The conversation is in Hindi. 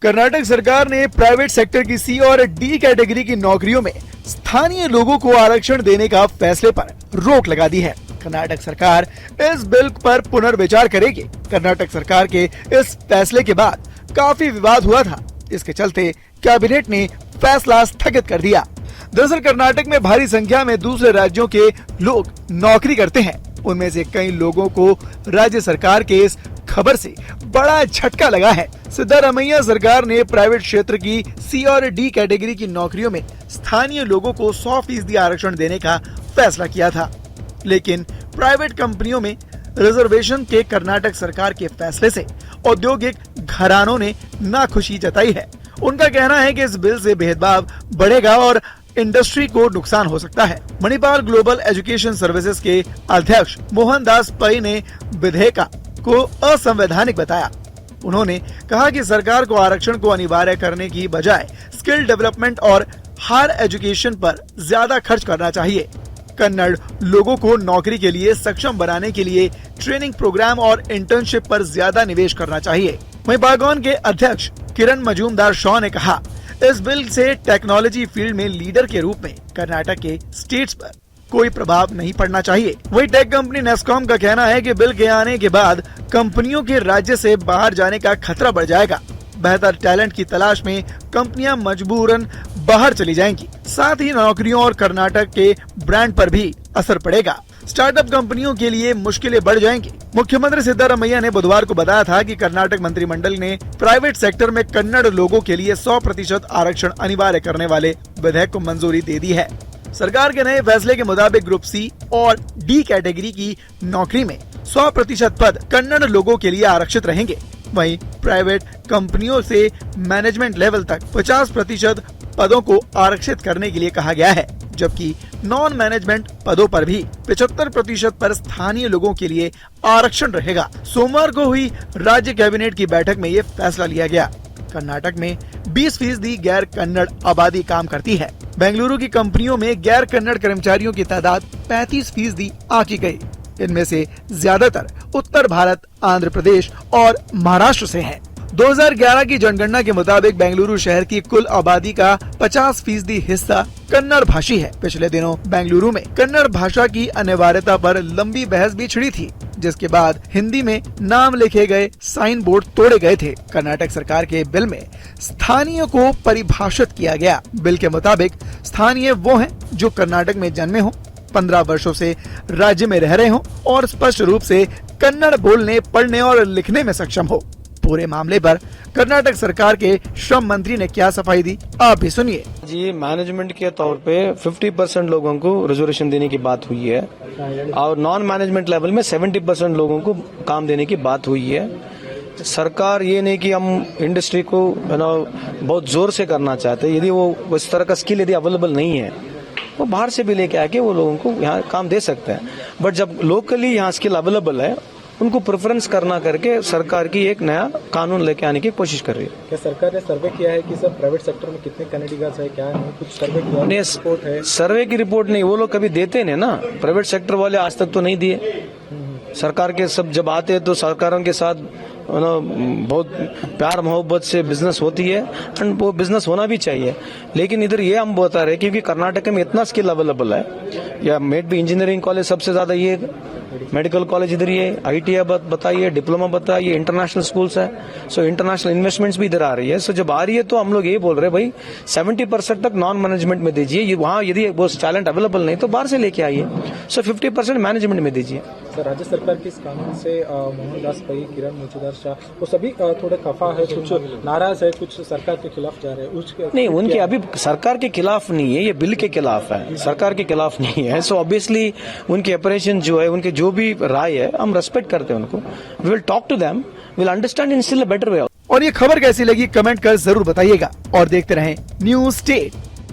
कर्नाटक सरकार ने प्राइवेट सेक्टर की सी और डी कैटेगरी की नौकरियों में स्थानीय लोगों को आरक्षण देने का फैसले पर रोक लगा दी है। कर्नाटक सरकार इस बिल पर पुनर्विचार करेगी। कर्नाटक सरकार के इस फैसले के बाद काफी विवाद हुआ था। इसके चलते कैबिनेट ने फैसला स्थगित कर दिया। दरअसल कर्नाटक में भारी संख्या में दूसरे राज्यों के लोग नौकरी करते हैं। उनमें से कई लोगों को राज्य सरकार के इस खबर से बड़ा झटका लगा है। सिद्धारमैया सरकार ने प्राइवेट क्षेत्र की सी और डी कैटेगरी की नौकरियों में स्थानीय लोगों को 100% आरक्षण देने का फैसला किया था, लेकिन प्राइवेट कंपनियों में रिजर्वेशन के कर्नाटक सरकार के फैसले से औद्योगिक घरानों ने नाखुशी जताई है। उनका कहना है कि इस बिल से भेदभाव बढ़ेगा और इंडस्ट्री को नुकसान हो सकता है। मणिपाल ग्लोबल एजुकेशन सर्विसेज के अध्यक्ष मोहन दास पै ने विधेयक को असंवैधानिक बताया। उन्होंने कहा कि सरकार को आरक्षण को अनिवार्य करने की बजाय स्किल डेवलपमेंट और हायर एजुकेशन पर ज्यादा खर्च करना चाहिए। कन्नड़ लोगों को नौकरी के लिए सक्षम बनाने के लिए ट्रेनिंग प्रोग्राम और इंटर्नशिप पर ज्यादा निवेश करना चाहिए। वहीं बागवान के अध्यक्ष किरण मजूमदार शॉ ने कहा, इस बिल से टेक्नोलॉजी फील्ड में लीडर के रूप में कर्नाटक के स्टेट्स पर कोई प्रभाव नहीं पड़ना चाहिए। वही टेक कंपनी नेस्कॉम का कहना है कि बिल के आने के बाद कंपनियों के राज्य से बाहर जाने का खतरा बढ़ जाएगा। बेहतर टैलेंट की तलाश में कंपनियां मजबूरन बाहर चली जाएंगी। साथ ही नौकरियों और कर्नाटक के ब्रांड पर भी असर पड़ेगा। स्टार्टअप कंपनियों के लिए मुश्किलें बढ़ जाएंगी। मुख्यमंत्री सिद्धारमैया ने बुधवार को बताया था कि कर्नाटक मंत्रिमंडल ने प्राइवेट सेक्टर में कन्नड़ लोगों के लिए 100% आरक्षण अनिवार्य करने वाले विधेयक को मंजूरी दे दी है। सरकार के नए फैसले के मुताबिक ग्रुप सी और डी कैटेगरी की नौकरी में 100% पद कन्नड़ लोगों के लिए आरक्षित रहेंगे। वहीं प्राइवेट कंपनियों से मैनेजमेंट लेवल तक 50% पदों को आरक्षित करने के लिए कहा गया है, जबकि नॉन मैनेजमेंट पदों पर भी 75% पर स्थानीय लोगों के लिए आरक्षण रहेगा। सोमवार को हुई राज्य कैबिनेट की बैठक में ये फैसला लिया गया। कर्नाटक में 20% गैर कन्नड़ आबादी काम करती है। बेंगलुरु की कंपनियों में गैर कन्नड़ कर्मचारियों की तादाद 35% आंकी गई। इनमें से ज्यादातर उत्तर भारत, आंध्र प्रदेश और महाराष्ट्र से हैं। 2011 की जनगणना के मुताबिक बेंगलुरु शहर की कुल आबादी का 50% हिस्सा कन्नड़ भाषी है। पिछले दिनों बेंगलुरु में कन्नड़ भाषा की अनिवार्यता पर लंबी बहस भी छिड़ी थी, जिसके बाद हिंदी में नाम लिखे गए साइन बोर्ड तोड़े गए थे। कर्नाटक सरकार के बिल में स्थानीय को परिभाषित किया गया। बिल के मुताबिक स्थानीय वो हैं जो कर्नाटक में जन्मे हों, 15 वर्षों से राज्य में रह रहे हों और स्पष्ट रूप से कन्नड़ बोलने, पढ़ने और लिखने में सक्षम हो। पूरे मामले पर कर्नाटक सरकार के श्रम मंत्री ने क्या सफाई दी, आप भी सुनिए। जी, मैनेजमेंट के तौर पे 50% लोगों को रिजर्वेशन देने की बात हुई है और नॉन मैनेजमेंट लेवल में 70% लोगों को काम देने की बात हुई है। सरकार ये नहीं कि हम इंडस्ट्री को बहुत जोर से करना चाहते, यदि वो इस तरह का स्किल यदि अवेलेबल नहीं है वो बाहर से भी लेके आके वो लोगों को यहाँ काम दे सकते हैं। बट जब लोकली यहाँ स्किल अवेलेबल है उनको प्रेफरेंस करना करके सरकार की एक नया कानून लेके आने की कोशिश कर रही है। क्या सरकार ने सर्वे किया है कि सब प्राइवेट सेक्टर में कितने कनेडिगर्स है, क्या है, कुछ सर्वे किया है? रिपोर्ट है? सर्वे की रिपोर्ट नहीं, वो लोग कभी देते नहीं ना। प्राइवेट सेक्टर वाले आज तक तो नहीं दिए। सरकार के सब जब आते हैं तो सरकारों के साथ बहुत प्यार मोहब्बत से बिजनेस होती है एंड वो बिजनेस होना भी चाहिए। लेकिन इधर ये हम बता रहे क्योंकि कर्नाटक में इतना स्किल अवेलेबल है, या मेट भी इंजीनियरिंग कॉलेज सबसे ज्यादा, ये मेडिकल कॉलेज इधर ही है, IIT बताइए, डिप्लोमा बताइए, इंटरनेशनल स्कूल्स है। सो इंटरनेशनल इन्वेस्टमेंट्स भी इधर आ रही है। सो जब आ रही है तो हम लोग ये बोल रहे हैं भाई 70% तक नॉन मैनेजमेंट में दीजिए। वहाँ यदि वो टैलेंट अवेलेबल नहीं तो बाहर से लेके आइए। सो 50% मैनेजमेंट में दीजिए। सर, राज्य सरकार के इस कानून से मोहन दास पै, किरण मजूमदार शाह वो सभी थोड़े खफा है, कुछ नाराज है, कुछ सरकार के खिलाफ जा रहे हैं। नहीं, उनके अभी सरकार के खिलाफ नहीं है, ये बिल के खिलाफ है, सरकार के खिलाफ नहीं है। सो ऑब्वियसली उनके ऑपरेशन जो है, उनके जो भी राय है हम रेस्पेक्ट करते हैं उनको। We will talk to them, we will understand in still a better way. और ये खबर कैसी लगी कमेंट कर जरूर बताइएगा और देखते रहें न्यूज़ स्टेट।